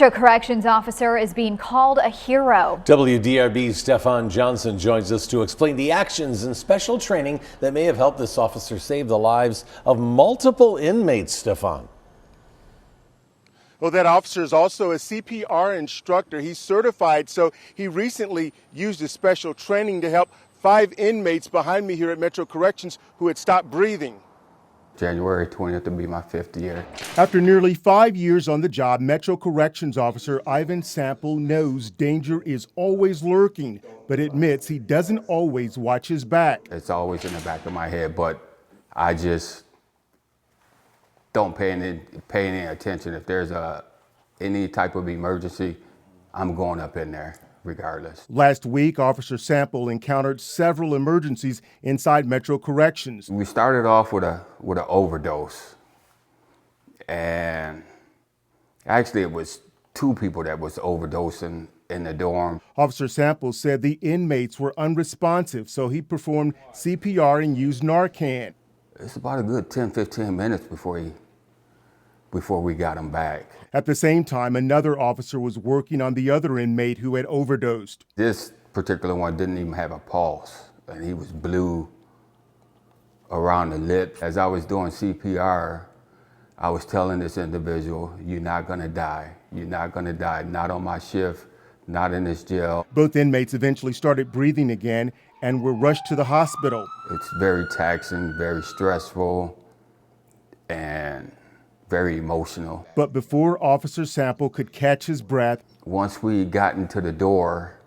Metro Corrections officer is being called a hero. WDRB's Stefan Johnson joins us to explain the actions and special training that may have helped this officer save the lives of multiple inmates. Stefan. Well, that officer is also a CPR instructor. He's certified, so he recently used his special training to help 5 inmates behind me here at Metro Corrections who had stopped breathing. January 20th to be my 5th year. After nearly 5 years on the job, Metro Corrections officer Ivan Sample knows danger is always lurking, but admits he doesn't always watch his back. It's always in the back of my head, but I just don't pay any attention. If there's any type of emergency, I'm going up in there regardless. Last week, Officer Sample encountered several emergencies inside Metro Corrections. We started off with an overdose, and actually it was 2 people that was overdosing in the dorm. Officer Sample said the inmates were unresponsive, so he performed CPR and used Narcan. It's about a good 10-15 minutes before we got him back. At the same time, another officer was working on the other inmate who had overdosed. This particular one didn't even have a pulse, and he was blue around the lip. As I was doing CPR, I was telling this individual, "You're not gonna die. You're not gonna die. Not on my shift, not in this jail." Both inmates eventually started breathing again and were rushed to the hospital. It's very taxing, very stressful, and very emotional. But before Officer Sample could catch his breath, once we got into the door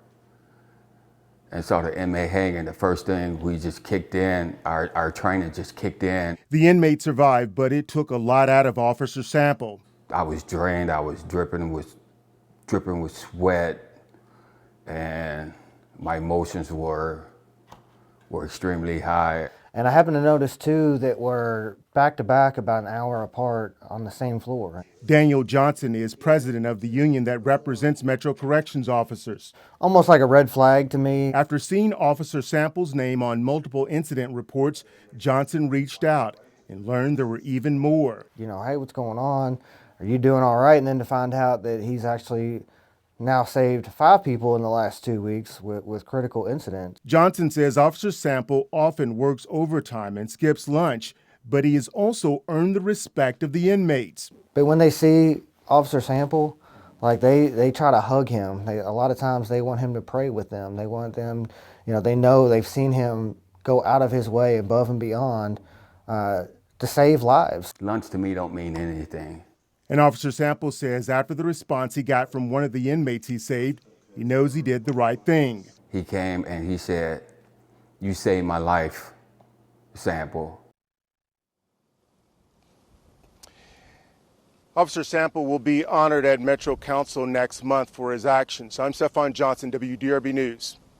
and saw the inmate hanging, the first thing we just kicked in, our training just kicked in. The inmate survived, but it took a lot out of Officer Sample. I was drained, I was dripping with sweat, and my emotions were extremely high. And I happened to notice too that we're back to back about an hour apart on the same floor. Daniel Johnson is president of the union that represents Metro Corrections officers. Almost like a red flag to me. After seeing Officer Sample's name on multiple incident reports, Johnson reached out and learned there were even more. You know, hey, what's going on? Are you doing all right? And then to find out that he's actually now saved 5 people in the last 2 weeks with critical incidents. Johnson says Officer Sample often works overtime and skips lunch, but he has also earned the respect of the inmates. But when they see Officer Sample, like they try to hug him. A lot of times they want him to pray with them. They want them, you know, they know they've seen him go out of his way above and beyond to save lives. Lunch to me don't mean anything. And Officer Sample says after the response he got from one of the inmates he saved, he knows he did the right thing. He came and he said, "You saved my life, Sample." Officer Sample will be honored at Metro Council next month for his actions. I'm Stefan Johnson, WDRB News.